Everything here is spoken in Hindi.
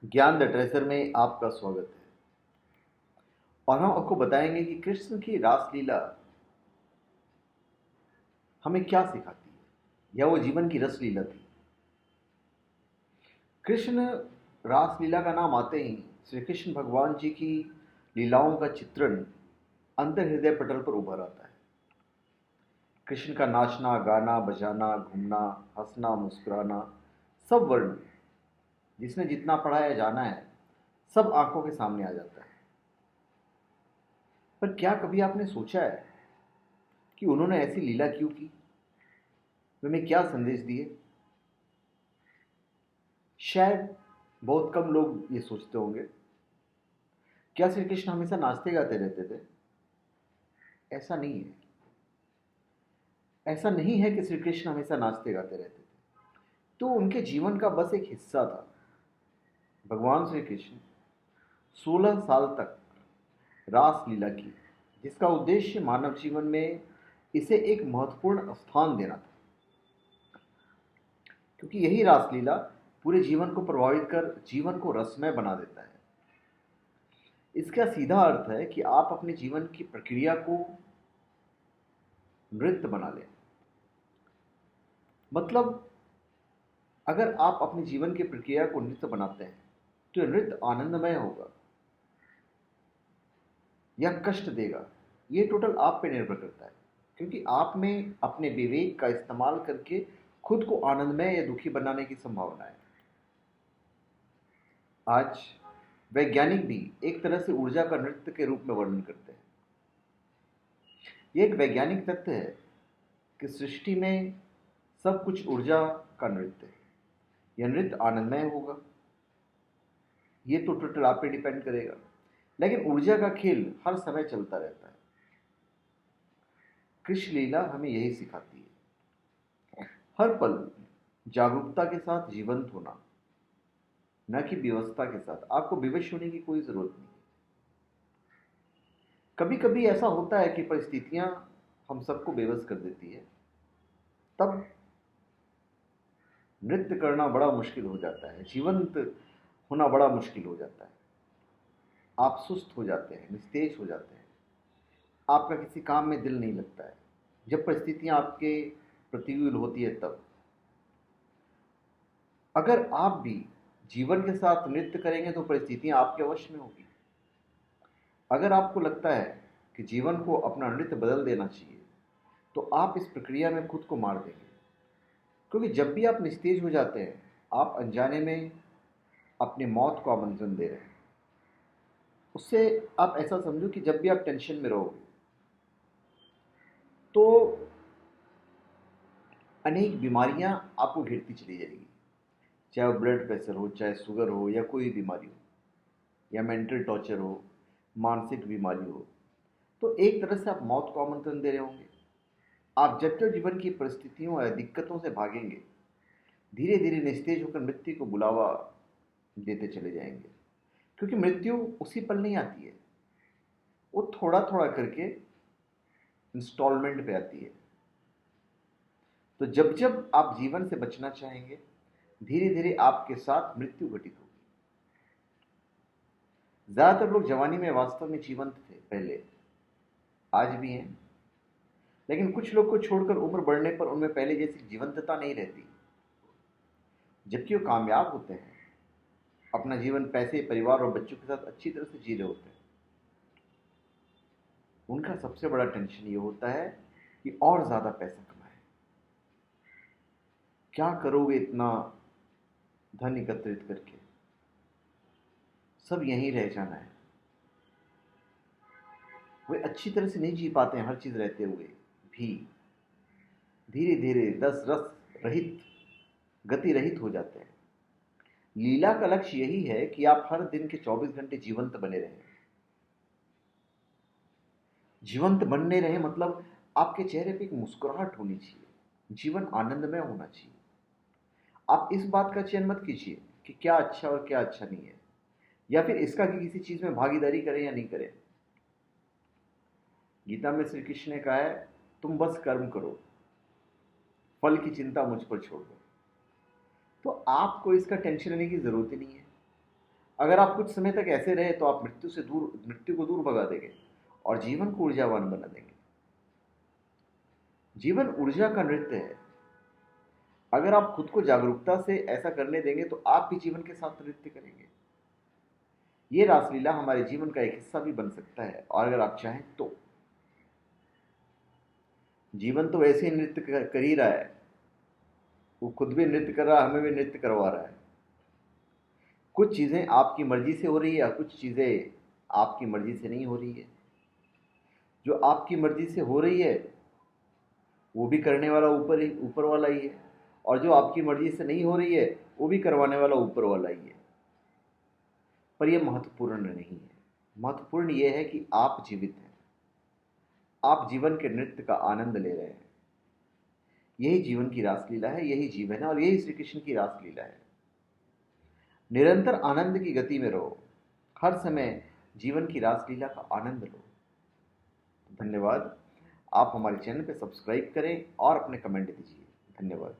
ज्ञान द ट्रेजर में आपका स्वागत है। और हम आपको बताएंगे कि कृष्ण की रासलीला हमें क्या सिखाती है, या वो जीवन की रसलीला थी। कृष्ण रासलीला का नाम आते ही श्री कृष्ण भगवान जी की लीलाओं का चित्रण अंतर हृदय पटल पर उभर आता है। कृष्ण का नाचना, गाना, बजाना, घूमना, हंसना, मुस्कुराना, सब वर्ण जिसने जितना पढ़ा या जाना है, सब आंखों के सामने आ जाता है। पर क्या कभी आपने सोचा है कि उन्होंने ऐसी लीला क्यों की? वे हमें क्या संदेश दिए? शायद बहुत कम लोग ये सोचते होंगे। क्या श्री कृष्ण हमेशा नाचते गाते रहते थे? ऐसा नहीं है। ऐसा नहीं है कि श्री कृष्ण हमेशा नाचते गाते रहते थे। तो उनके जीवन का बस एक हिस्सा था। भगवान श्री कृष्ण 16 साल तक रास लीला की, जिसका उद्देश्य मानव जीवन में इसे एक महत्वपूर्ण स्थान देना था। क्योंकि यही रासलीला पूरे जीवन को प्रभावित कर जीवन को रसमय बना देता है। इसका सीधा अर्थ है कि आप अपने जीवन की प्रक्रिया को नृत्य बना लें। मतलब, अगर आप अपने जीवन की प्रक्रिया को नृत्य बनाते हैं तो यह नृत्य आनंदमय होगा या कष्ट देगा, ये टोटल आप पे निर्भर करता है। क्योंकि आप में अपने विवेक का इस्तेमाल करके खुद को आनंदमय या दुखी बनाने की संभावना है। आज वैज्ञानिक भी एक तरह से ऊर्जा का नृत्य के रूप में वर्णन करते हैं। यह एक वैज्ञानिक तथ्य है कि सृष्टि में सब कुछ ऊर्जा का नृत्य है। यह नृत्य आनंदमय होगा, ये तो टोटल आप पे डिपेंड करेगा। लेकिन ऊर्जा का खेल हर समय चलता रहता है। कृष्ण लीला हमें यही सिखाती है, हर पल जागरूकता के साथ जीवंत होना, न कि व्यवस्था के साथ। आपको विवश होने की कोई जरूरत नहीं। कभी कभी ऐसा होता है कि परिस्थितियां हम सबको बेबस कर देती है। तब नृत्य करना बड़ा मुश्किल हो जाता है, जीवंत होना बड़ा मुश्किल हो जाता है। आप सुस्त हो जाते हैं, निस्तेज हो जाते हैं, आपका किसी काम में दिल नहीं लगता है। जब परिस्थितियां आपके प्रतिकूल होती है तब। अगर आप भी जीवन के साथ नृत्य करेंगे तो परिस्थितियां आपके वश में होगी। अगर आपको लगता है कि जीवन को अपना नृत्य बदल देना चाहिए, तो आप इस प्रक्रिया में खुद को मार देंगे। क्योंकि जब भी आप निस्तेज हो जाते हैं, आप अनजाने में अपनी मौत को आमंत्रण दे रहे हैं। उससे आप ऐसा समझो कि जब भी आप टेंशन में रहोगे तो अनेक बीमारियां आपको घेरती चली जाएगी। चाहे वो ब्लड प्रेशर हो, चाहे शुगर हो, या कोई बीमारी हो, या मेंटल टॉर्चर हो, मानसिक बीमारी हो। तो एक तरह से आप मौत को आमंत्रण दे रहे होंगे। आप जब तक जीवन की परिस्थितियों या दिक्कतों से भागेंगे, धीरे धीरे निस्तेज होकर मृत्यु को बुलावा देते चले जाएंगे। क्योंकि मृत्यु उसी पल नहीं आती है, वो थोड़ा थोड़ा करके इंस्टॉलमेंट पे आती है। तो जब जब आप जीवन से बचना चाहेंगे, धीरे धीरे आपके साथ मृत्यु घटित होगी। ज्यादातर लोग जवानी में वास्तव में जीवंत थे पहले, आज भी हैं। लेकिन कुछ लोग को छोड़कर उम्र बढ़ने पर उनमें पहले जैसी जीवंतता नहीं रहती। जबकि वो कामयाब होते हैं, अपना जीवन पैसे, परिवार और बच्चों के साथ अच्छी तरह से जी रहे होते हैं। उनका सबसे बड़ा टेंशन ये होता है कि और ज्यादा पैसा कमाए। क्या करोगे इतना धन एकत्रित करके? सब यहीं रह जाना है। वे अच्छी तरह से नहीं जी पाते हैं, हर चीज रहते हुए भी धीरे धीरे रस रस रहित, गति रहित हो जाते हैं। लीला का लक्ष्य यही है कि आप हर दिन के 24 घंटे जीवंत बने रहें। जीवंत बनने रहे मतलब आपके चेहरे पे एक मुस्कुराहट होनी चाहिए, जीवन आनंदमय होना चाहिए। आप इस बात का चयन मत कीजिए कि क्या अच्छा और क्या अच्छा नहीं है, या फिर इसका कि किसी चीज में भागीदारी करें या नहीं करें। गीता में श्री कृष्ण ने कहा है, तुम बस कर्म करो, फल की चिंता मुझ पर छोड़ दो। तो आपको इसका टेंशन लेने की जरूरत ही नहीं है। अगर आप कुछ समय तक ऐसे रहे तो आप मृत्यु को दूर भगा देंगे और जीवन को ऊर्जावान बना देंगे। जीवन ऊर्जा का नृत्य है। अगर आप खुद को जागरूकता से ऐसा करने देंगे तो आप भी जीवन के साथ नृत्य करेंगे। ये रासलीला हमारे जीवन का एक हिस्सा भी बन सकता है, और अगर आप चाहें तो। जीवन तो वैसे ही नृत्य कर ही रहा है, वो खुद भी नृत्य कर रहा है, हमें भी नृत्य करवा रहा है। कुछ चीज़ें आपकी मर्जी से हो रही है, कुछ चीज़ें आपकी मर्जी से नहीं हो रही है। जो आपकी मर्जी से हो रही है वो भी करने वाला ऊपर वाला ही है, और जो आपकी मर्जी से नहीं हो रही है वो भी करवाने वाला ऊपर वाला ही है। पर यह महत्वपूर्ण नहीं है। महत्वपूर्ण यह है कि आप जीवित हैं, आप जीवन के नृत्य का आनंद ले रहे हैं। यही जीवन की रासलीला है, यही जीवन है, और यही श्री कृष्ण की रासलीला है। निरंतर आनंद की गति में रहो, हर समय जीवन की रासलीला का आनंद लो। धन्यवाद। आप हमारे चैनल पर सब्सक्राइब करें और अपने कमेंट दीजिए। धन्यवाद।